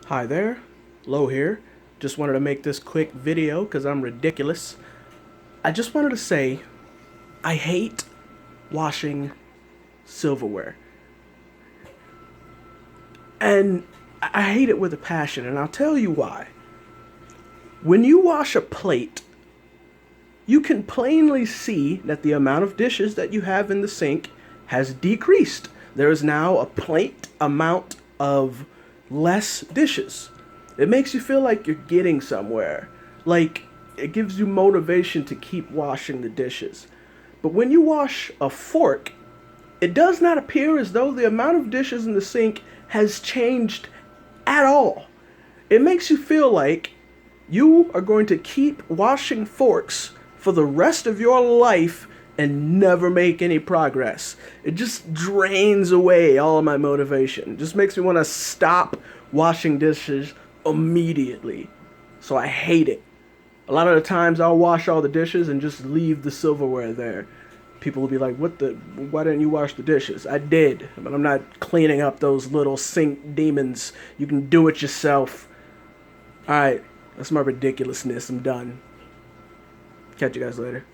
Hi there, Lo here. Just wanted to make this quick video because I'm ridiculous. I just wanted to say I hate washing silverware. And I hate it with a passion, and I'll tell you why. When you wash a plate, you can plainly see that the amount of dishes that you have in the sink has decreased. There is now a plate amount of less dishes. It makes you feel like you're getting somewhere. Like, it gives you motivation to keep washing the dishes. But when you wash a fork, it does not appear as though the amount of dishes in the sink has changed at all. It makes you feel like you are going to keep washing forks for the rest of your life and never make any progress. It just drains away all of my motivation. It just makes me want to stop washing dishes immediately. So I hate it. A lot of the times I'll wash all the dishes and just leave the silverware there. People will be like, why didn't you wash the dishes? I did, but I'm not cleaning up those little sink demons. You can do it yourself. Alright, that's my ridiculousness. I'm done. Catch you guys later.